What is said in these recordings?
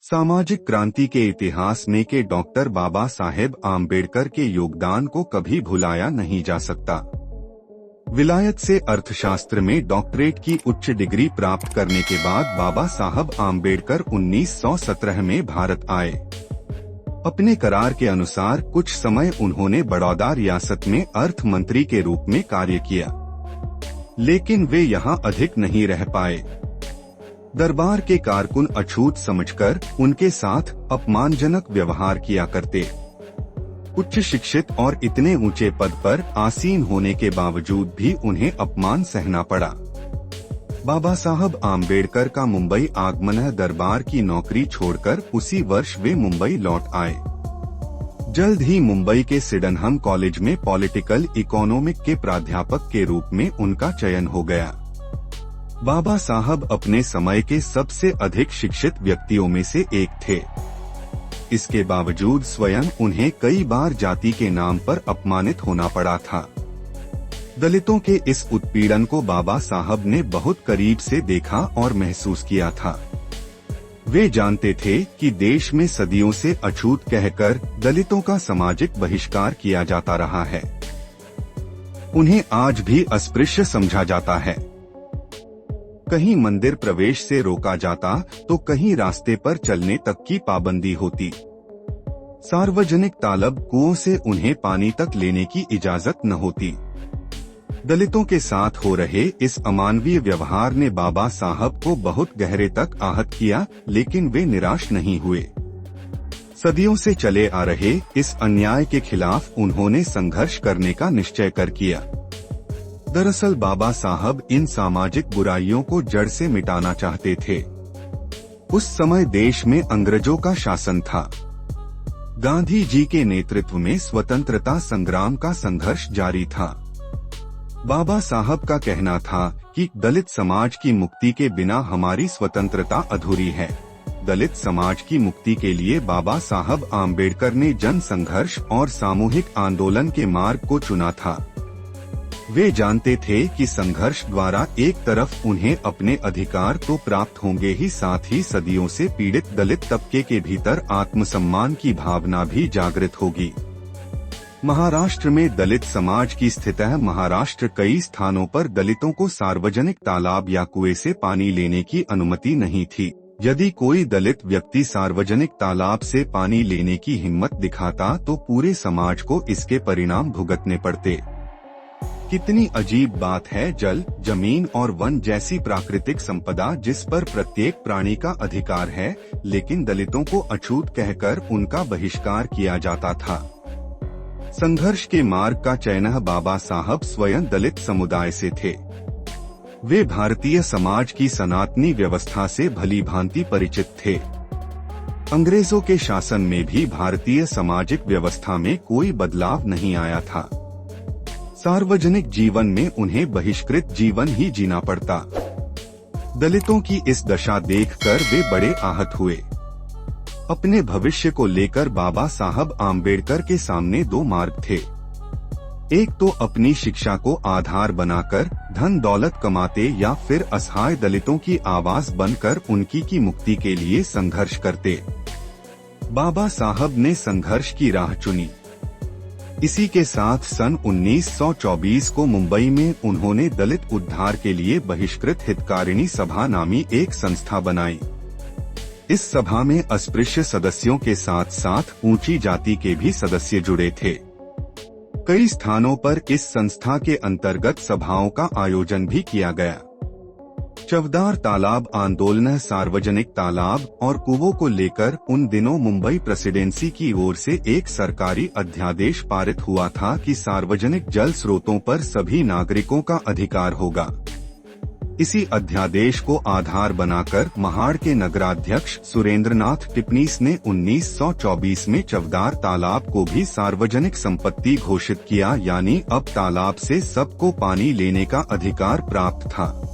सामाजिक क्रांति के इतिहास में के डॉक्टर बाबा साहेब आम्बेडकर के योगदान को कभी भुलाया नहीं जा सकता। विलायत से अर्थशास्त्र में डॉक्टरेट की उच्च डिग्री प्राप्त करने के बाद बाबा साहब आम्बेडकर 1917 में भारत आए। अपने करार के अनुसार कुछ समय उन्होंने बड़ौदा रियासत में अर्थ मंत्री के रूप में कार्य किया, लेकिन वे यहाँ अधिक नहीं रह पाए। दरबार के कारकुन अछूत समझकर उनके साथ अपमानजनक व्यवहार किया करते। उच्च शिक्षित और इतने ऊंचे पद पर आसीन होने के बावजूद भी उन्हें अपमान सहना पड़ा। बाबा साहब आम्बेडकर का मुंबई आगमन दरबार की नौकरी छोड़कर उसी वर्ष वे मुंबई लौट आए। जल्द ही मुंबई के सिडनहम कॉलेज में पॉलिटिकल इकोनॉमिक के प्राध्यापक के रूप में उनका चयन हो गया। बाबा साहब अपने समय के सबसे अधिक शिक्षित व्यक्तियों में से एक थे। इसके बावजूद स्वयं उन्हें कई बार जाति के नाम पर अपमानित होना पड़ा था। दलितों के इस उत्पीड़न को बाबा साहब ने बहुत करीब से देखा और महसूस किया था। वे जानते थे कि देश में सदियों से अछूत कहकर दलितों का सामाजिक बहिष्कार किया जाता रहा है। उन्हें आज भी अस्पृश्य समझा जाता है। कहीं मंदिर प्रवेश से रोका जाता तो कहीं रास्ते पर चलने तक की पाबंदी होती। सार्वजनिक तालाब कुओं से उन्हें पानी तक लेने की इजाजत न होती। दलितों के साथ हो रहे इस अमानवीय व्यवहार ने बाबा साहब को बहुत गहरे तक आहत किया, लेकिन वे निराश नहीं हुए। सदियों से चले आ रहे इस अन्याय के खिलाफ उन्होंने संघर्ष करने का निश्चय कर किया। दरअसल बाबा साहब इन सामाजिक बुराइयों को जड़ से मिटाना चाहते थे। उस समय देश में अंग्रेजों का शासन था। गांधी जी के नेतृत्व में स्वतंत्रता संग्राम का संघर्ष जारी था। बाबा साहब का कहना था कि दलित समाज की मुक्ति के बिना हमारी स्वतंत्रता अधूरी है। दलित समाज की मुक्ति के लिए बाबा साहब आम्बेडकर ने जन संघर्ष और सामूहिक आंदोलन के मार्ग को चुना था। वे जानते थे कि संघर्ष द्वारा एक तरफ उन्हें अपने अधिकार तो प्राप्त होंगे ही, साथ ही सदियों से पीड़ित दलित तबके के भीतर आत्मसम्मान की भावना भी जागृत होगी। महाराष्ट्र में दलित समाज की स्थिति है। महाराष्ट्र कई स्थानों पर दलितों को सार्वजनिक तालाब या कुएं से पानी लेने की अनुमति नहीं थी। यदि कोई दलित व्यक्ति सार्वजनिक तालाब से पानी लेने की हिम्मत दिखाता तो पूरे समाज को इसके परिणाम भुगतने पड़ते। कितनी अजीब बात है, जल, जमीन और वन जैसी प्राकृतिक संपदा जिस पर प्रत्येक प्राणी का अधिकार है, लेकिन दलितों को अछूत कहकर उनका बहिष्कार किया जाता था। संघर्ष के मार्ग का चयन बाबा साहब स्वयं दलित समुदाय से थे। वे भारतीय समाज की सनातनी व्यवस्था से भलीभांति परिचित थे। अंग्रेजों के शासन में भी भारतीय सामाजिक व्यवस्था में कोई बदलाव नहीं आया था। सार्वजनिक जीवन में उन्हें बहिष्कृत जीवन ही जीना पड़ता। दलितों की इस दशा देखकर वे बड़े आहत हुए। अपने भविष्य को लेकर बाबा साहब आम्बेडकर के सामने दो मार्ग थे। एक तो अपनी शिक्षा को आधार बनाकर धन दौलत कमाते, या फिर असहाय दलितों की आवाज बनकर उनकी की मुक्ति के लिए संघर्ष करते। बाबा साहब ने संघर्ष की राह चुनी। इसी के साथ सन 1924 को मुंबई में उन्होंने दलित उद्धार के लिए बहिष्कृत हितकारिणी सभा नामी एक संस्था बनाई। इस सभा में अस्पृश्य सदस्यों के साथ साथ ऊंची जाति के भी सदस्य जुड़े थे। कई स्थानों पर इस संस्था के अंतर्गत सभाओं का आयोजन भी किया गया। चवदार तालाब आंदोलन, सार्वजनिक तालाब और कुओं को लेकर उन दिनों मुंबई प्रेसिडेंसी की ओर से एक सरकारी अध्यादेश पारित हुआ था कि सार्वजनिक जल स्रोतों पर सभी नागरिकों का अधिकार होगा। इसी अध्यादेश को आधार बनाकर महाड़ के नगराध्यक्ष सुरेंद्रनाथ टिप्पणीस ने 1924 में चवदार तालाब को भी सार्वजनिक संपत्ति घोषित किया, यानी अब तालाब से सबको पानी लेने का अधिकार प्राप्त था।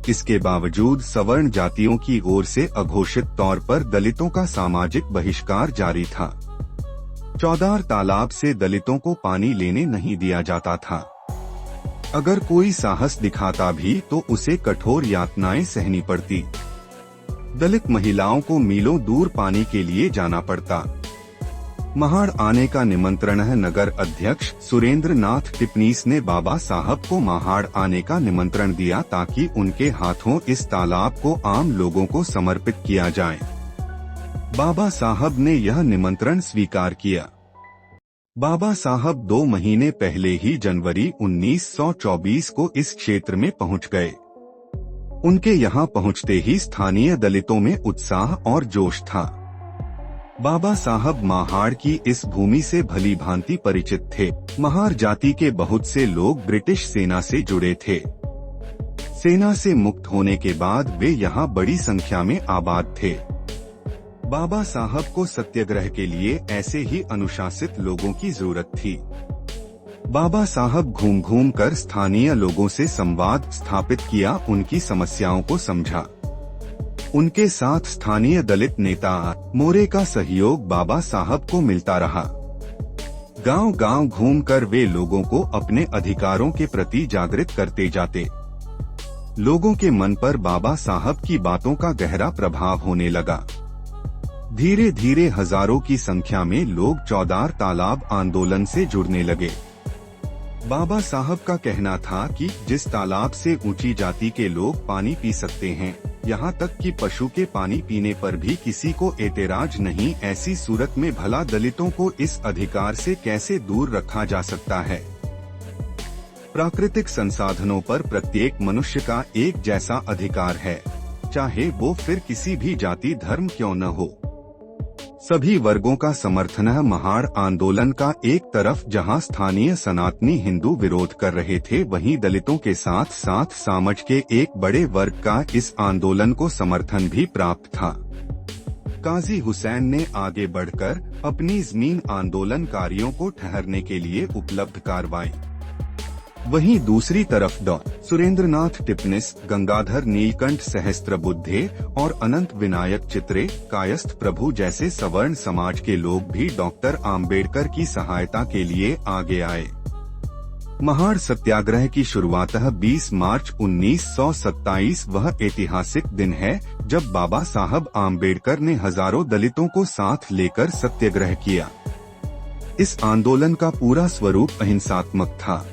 इसके बावजूद सवर्ण जातियों की ओर से अघोषित तौर पर दलितों का सामाजिक बहिष्कार जारी था। चौदार तालाब से दलितों को पानी लेने नहीं दिया जाता था। अगर कोई साहस दिखाता भी तो उसे कठोर यातनाएं सहनी पड़ती। दलित महिलाओं को मीलों दूर पानी के लिए जाना पड़ता। महाड़ आने का निमंत्रण है। नगर अध्यक्ष सुरेंद्र नाथ टिपनीस ने बाबा साहब को महाड़ आने का निमंत्रण दिया ताकि उनके हाथों इस तालाब को आम लोगों को समर्पित किया जाए। बाबा साहब ने यह निमंत्रण स्वीकार किया। बाबा साहब 2 महीने पहले ही जनवरी 1924 को इस क्षेत्र में पहुंच गए। उनके यहाँ पहुंचते ही स्थानीय दलितों में उत्साह और जोश था। बाबा साहब महाड़ की इस भूमि से भली भांति परिचित थे। महाड़ जाति के बहुत से लोग ब्रिटिश सेना से जुड़े थे। सेना से मुक्त होने के बाद वे यहाँ बड़ी संख्या में आबाद थे। बाबा साहब को सत्याग्रह के लिए ऐसे ही अनुशासित लोगों की जरूरत थी। बाबा साहब घूम घूम कर स्थानीय लोगों से संवाद स्थापित किया, उनकी समस्याओं को समझा। उनके साथ स्थानीय दलित नेता मोरे का सहयोग बाबा साहब को मिलता रहा। गांव-गांव घूमकर वे लोगों को अपने अधिकारों के प्रति जागृत करते जाते। लोगों के मन पर बाबा साहब की बातों का गहरा प्रभाव होने लगा। धीरे धीरे हजारों की संख्या में लोग चौदार तालाब आंदोलन से जुड़ने लगे। बाबा साहब का कहना था कि जिस तालाब से ऊंची जाति के लोग पानी पी सकते हैं, यहाँ तक कि पशु के पानी पीने पर भी किसी को एतराज नहीं, ऐसी सूरत में भला दलितों को इस अधिकार से कैसे दूर रखा जा सकता है। प्राकृतिक संसाधनों पर प्रत्येक मनुष्य का एक जैसा अधिकार है, चाहे वो फिर किसी भी जाति धर्म क्यों न हो। सभी वर्गों का समर्थन है। महाड़ आंदोलन का एक तरफ जहां स्थानीय सनातनी हिंदू विरोध कर रहे थे, वहीं दलितों के साथ साथ समाज के एक बड़े वर्ग का इस आंदोलन को समर्थन भी प्राप्त था। काजी हुसैन ने आगे बढ़कर अपनी जमीन आंदोलनकारियों को ठहरने के लिए उपलब्ध करवाई। वहीं दूसरी तरफ डॉ. सुरेंद्रनाथ टिपनिस, गंगाधर नीलकंठ सहस्त्रबुद्धे और अनंत विनायक चित्रे, कायस्थ प्रभु जैसे सवर्ण समाज के लोग भी डॉक्टर आम्बेडकर की सहायता के लिए आगे आए। महाड़ सत्याग्रह की शुरुआत 20 मार्च 1927 वह ऐतिहासिक दिन है जब बाबा साहब आम्बेडकर ने हजारों दलितों को साथ लेकर सत्याग्रह किया। इस आंदोलन का पूरा स्वरूप अहिंसात्मक था।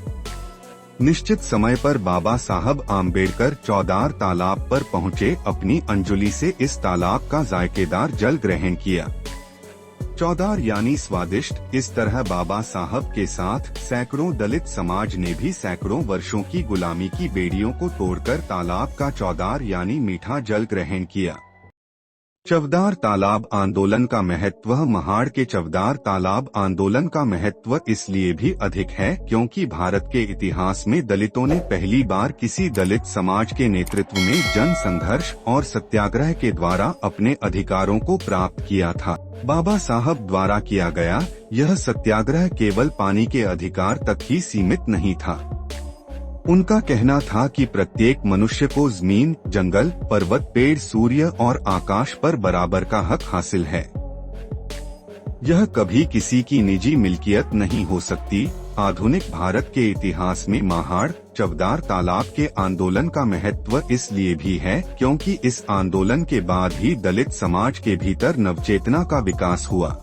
निश्चित समय पर बाबा साहब आम्बेडकर चौदार तालाब पर पहुंचे। अपनी अंजुली से इस तालाब का जायकेदार जल ग्रहण किया। चौदार यानी स्वादिष्ट। इस तरह बाबा साहब के साथ सैकड़ों दलित समाज ने भी सैकड़ों वर्षों की गुलामी की बेड़ियों को तोड़कर तालाब का चौदार यानी मीठा जल ग्रहण किया। चवदार तालाब आंदोलन का महत्व। महाड़ के चवदार तालाब आंदोलन का महत्व इसलिए भी अधिक है क्योंकि भारत के इतिहास में दलितों ने पहली बार किसी दलित समाज के नेतृत्व में जन संघर्ष और सत्याग्रह के द्वारा अपने अधिकारों को प्राप्त किया था। बाबा साहब द्वारा किया गया यह सत्याग्रह केवल पानी के अधिकार तक ही सीमित नहीं था। उनका कहना था कि प्रत्येक मनुष्य को जमीन, जंगल, पर्वत, पेड़, सूर्य और आकाश पर बराबर का हक हासिल है। यह कभी किसी की निजी मिल्कियत नहीं हो सकती। आधुनिक भारत के इतिहास में महाड़ चवदार तालाब के आंदोलन का महत्व इसलिए भी है क्योंकि इस आंदोलन के बाद ही दलित समाज के भीतर नवचेतना का विकास हुआ।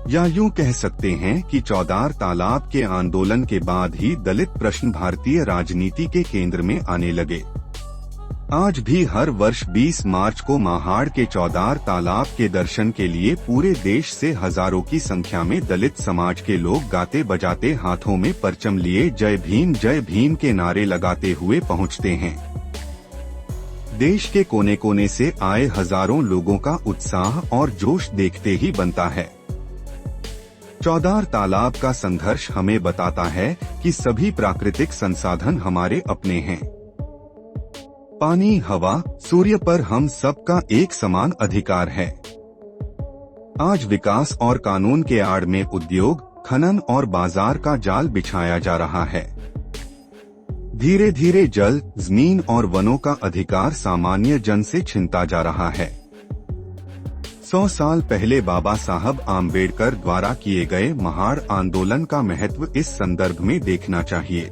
या यूं कह सकते हैं कि चौदार तालाब के आंदोलन के बाद ही दलित प्रश्न भारतीय राजनीति के केंद्र में आने लगे। आज भी हर वर्ष 20 मार्च को महाड़ के चौदार तालाब के दर्शन के लिए पूरे देश से हजारों की संख्या में दलित समाज के लोग गाते बजाते हाथों में परचम लिए जय भीम के नारे लगाते हुए पहुंचते हैं। देश के कोने कोने से आए हजारों लोगों का उत्साह और जोश देखते ही बनता है। चौदार तालाब का संघर्ष हमें बताता है कि सभी प्राकृतिक संसाधन हमारे अपने हैं। पानी, हवा, सूर्य पर हम सबका एक समान अधिकार है। आज विकास और कानून के आड़ में उद्योग, खनन और बाजार का जाल बिछाया जा रहा है। धीरे धीरे जल, जमीन और वनों का अधिकार सामान्य जन से छिनता जा रहा है। 100 साल पहले बाबा साहब आम्बेडकर द्वारा किए गए महाड़ आंदोलन का महत्व इस संदर्भ में देखना चाहिए।